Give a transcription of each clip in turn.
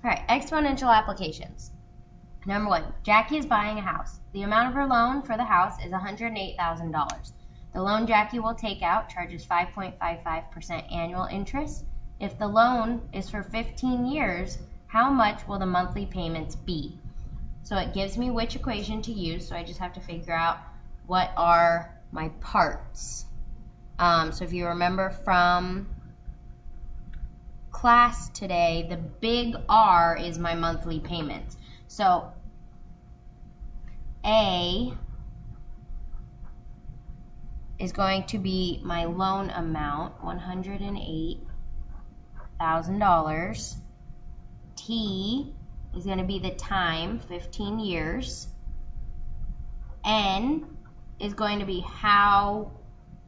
All right, exponential applications. Number 1, Jackie is buying a house. The amount of her loan for the house is $108,000. The loan Jackie will take out charges 5.55% annual interest. If the loan is for 15 years, how much will the monthly payments be? So it gives me which equation to use, so I just have to figure out what are my parts. So if you remember from class today, the big R is my monthly payments. So A is going to be my loan amount, $108,000. T is going to be the time, 15 years. N is going to be how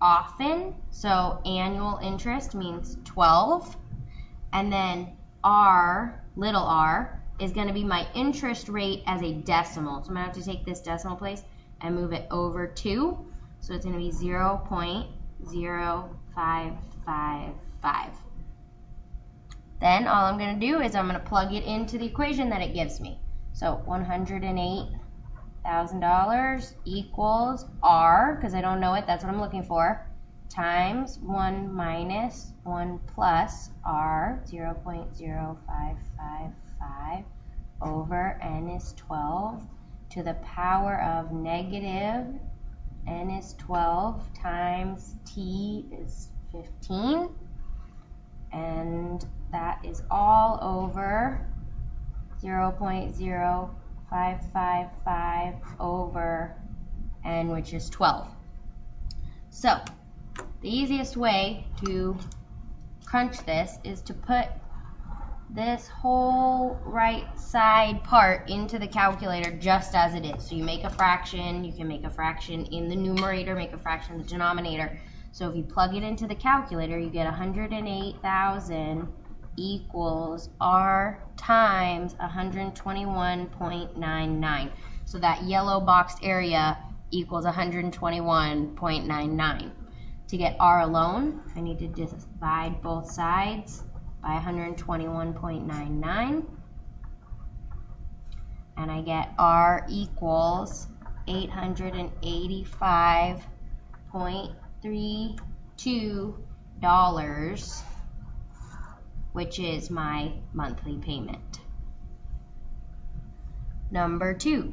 often, so annual interest means 12. And then R, little r, is going to be my interest rate as a decimal. So I'm going to have to take this decimal place and move it over 2. So it's going to be 0.0555. Then all I'm going to do is I'm going to plug it into the equation that it gives me. So $108,000 equals R, because I don't know it, that's what I'm looking for, times 1 minus 1 plus R, 0.0555, over N is 12 to the power of negative N is 12 times T is 15, and that is all over 0.0555 over N, which is 12. So the easiest way to crunch this is to put this whole right side part into the calculator just as it is. So you make a fraction, you can make a fraction in the numerator, make a fraction in the denominator. So if you plug it into the calculator, you get 108,000 equals R times 121.99. So that yellow boxed area equals 121.99. To get R alone, I need to divide both sides by 121.99, and I get R equals $885.32, which is my monthly payment. Number 2.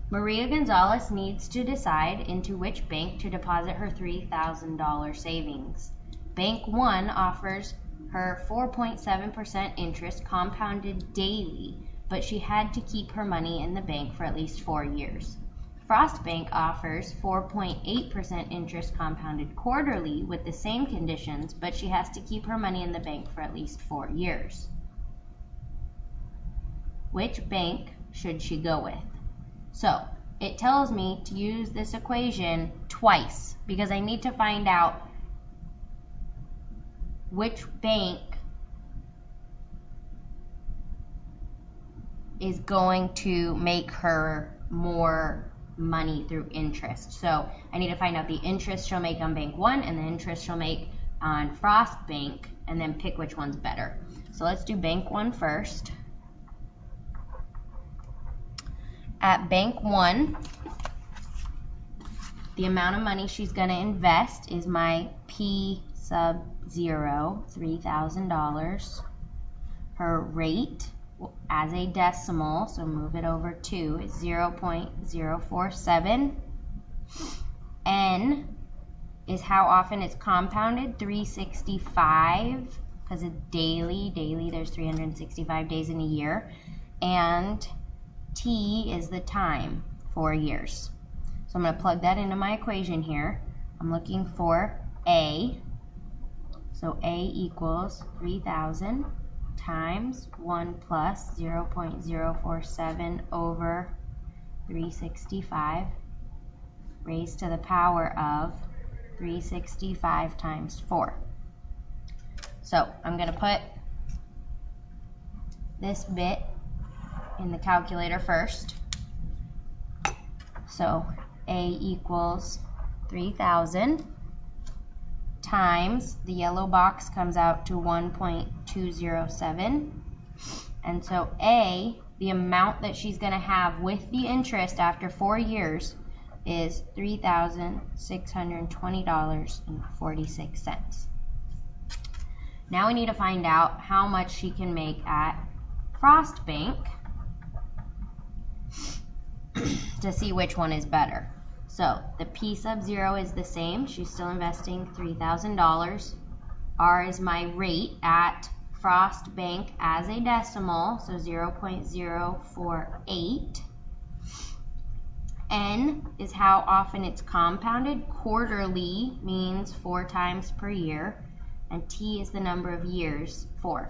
Maria Gonzalez needs to decide into which bank to deposit her $3,000 savings. Bank 1 offers her 4.7% interest compounded daily, but she had to keep her money in the bank for at least 4 years. Frost Bank offers 4.8% interest compounded quarterly with the same conditions, but she has to keep her money in the bank for at least 4 years. Which bank should she go with? So it tells me to use this equation twice because I need to find out which bank is going to make her more money through interest. So I need to find out the interest she'll make on Bank 1 and the interest she'll make on Frost Bank, and then pick which one's better. So let's do Bank 1 first. At Bank 1, the amount of money she's going to invest is my P sub 0, $3,000. Her rate as a decimal, so move it over 2, is 0.047. N is how often it's compounded, 365, because it's daily. Daily, there's 365 days in a year. And T is the time, 4 years. So I'm going to plug that into my equation here. I'm looking for A. So A equals 3,000 times 1 plus 0.047 over 365 raised to the power of 365 times 4. So I'm going to put this bit in the calculator first. So A equals 3,000 times, the yellow box comes out to 1.207. And so A, the amount that she's going to have with the interest after 4 years, is $3,620.46. Now we need to find out how much she can make at Frost Bank to see which one is better. So the P sub 0 is the same. She's still investing $3,000. R is my rate at Frost Bank as a decimal, so 0.048. N is how often it's compounded. Quarterly means 4 times per year. And T is the number of years, 4.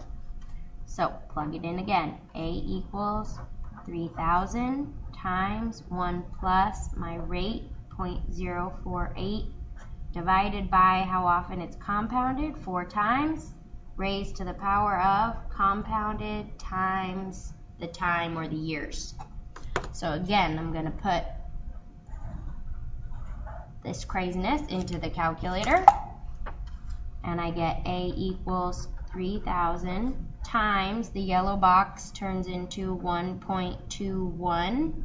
So plug it in again. A equals 3,000 times 1 plus my rate, 0.048, divided by how often it's compounded, 4 times, raised to the power of compounded times the time or the years. So again, I'm going to put this craziness into the calculator, and I get A equals 3,000 times, the yellow box turns into 1.21.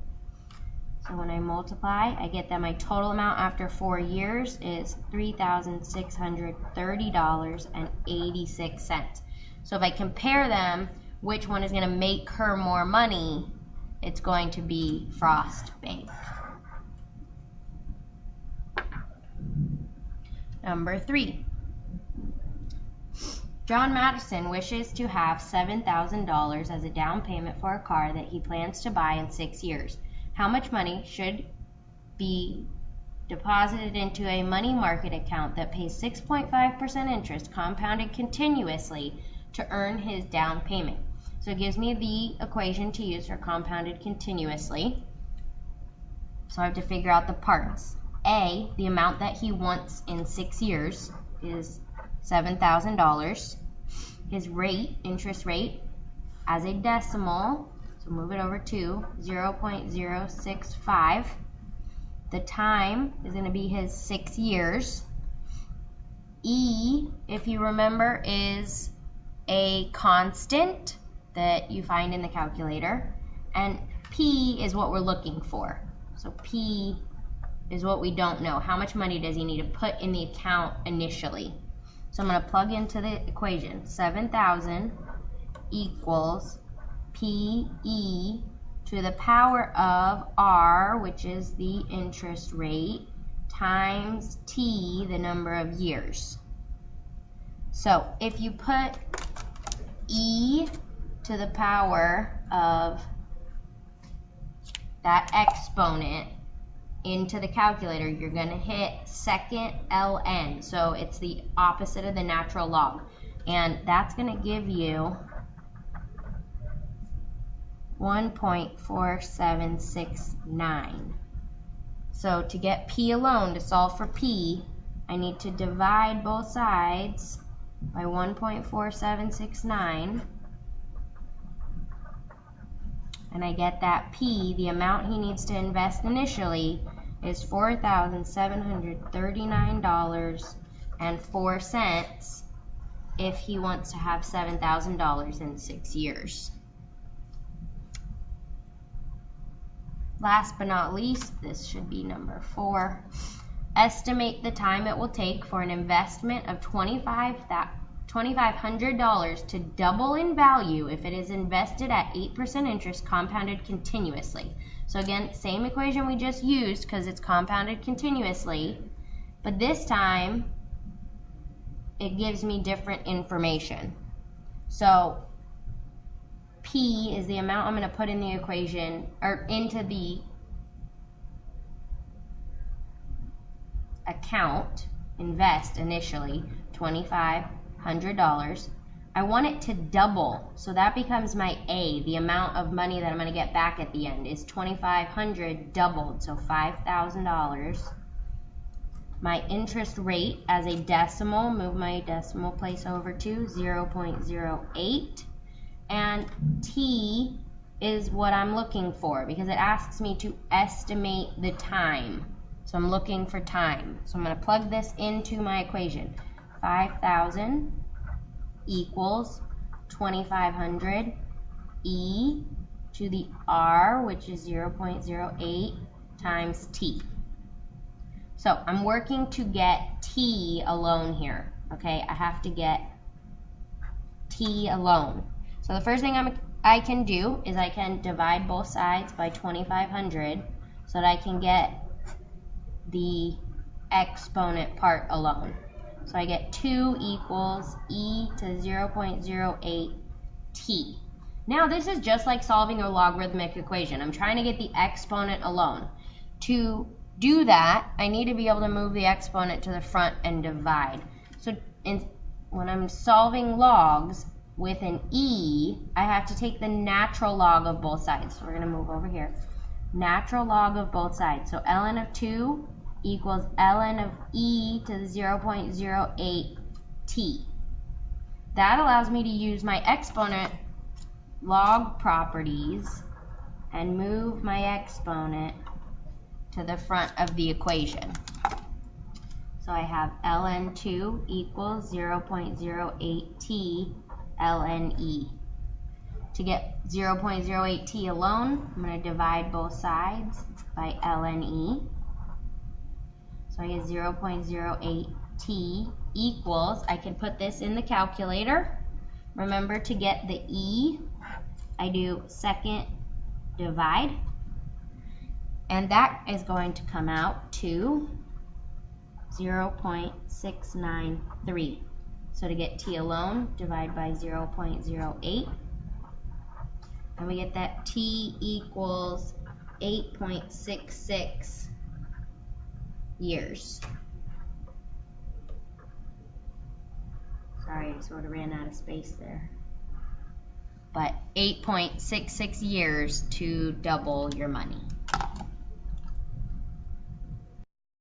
So when I multiply, I get that my total amount after 4 years is $3,630.86. So if I compare them, which one is going to make her more money, it's going to be Frost Bank. Number 3. John Madison wishes to have $7,000 as a down payment for a car that he plans to buy in 6 years. How much money should be deposited into a money market account that pays 6.5% interest compounded continuously to earn his down payment? So it gives me the equation to use for compounded continuously. So I have to figure out the parts. A, the amount that he wants in 6 years is $7,000. His rate, interest rate, as a decimal, so move it over to 0.065. The time is going to be his 6 years. E, if you remember, is a constant that you find in the calculator. And P is what we're looking for. So P is what we don't know. How much money does he need to put in the account initially? So I'm going to plug into the equation. 7,000 equals PE to the power of R, which is the interest rate, times T, the number of years. So if you put E to the power of that exponent into the calculator, you're going to hit second ln. So it's the opposite of the natural log. And that's going to give you 1.4769. So to get P alone, to solve for P, I need to divide both sides by 1.4769. And I get that P, the amount he needs to invest initially, is $4,739.04 if he wants to have $7,000 in 6 years. Last but not least, this should be number 4. Estimate the time it will take for an investment of $2,500 to double in value if it is invested at 8% interest compounded continuously. So again, same equation we just used because it's compounded continuously, but this time it gives me different information. So P is the amount I'm going to put in the equation, or into the account, invest initially, $2,500. I want it to double, so that becomes my A. The amount of money that I'm going to get back at the end is $2,500 doubled, so $5,000. My interest rate as a decimal, move my decimal place over to 0.08. And T is what I'm looking for because it asks me to estimate the time. So I'm looking for time. So I'm going to plug this into my equation. 5,000 equals 2,500 e to the r, which is 0.08 times t. So I'm working to get t alone here, okay? I have to get t alone. So the first thing I can do is I can divide both sides by 2,500 so that I can get the exponent part alone. So I get 2 equals e to 0.08 t. Now this is just like solving a logarithmic equation. I'm trying to get the exponent alone. To do that, I need to be able to move the exponent to the front and divide. So when I'm solving logs with an e, I have to take the natural log of both sides. So we're going to move over here. Natural log of both sides. So ln of 2 equals ln of e to the 0.08 t. That allows me to use my exponent log properties and move my exponent to the front of the equation. So I have ln 2 equals 0.08 t ln e. To get 0.08 t alone, I'm going to divide both sides by ln e. So I get 0.08 t equals, I can put this in the calculator. Remember, to get the e, I do second divide, and that is going to come out to 0.693. So to get t alone, divide by 0.08, and we get that t equals 8.66 years. Sorry, I sort of ran out of space there. But 8.66 years to double your money.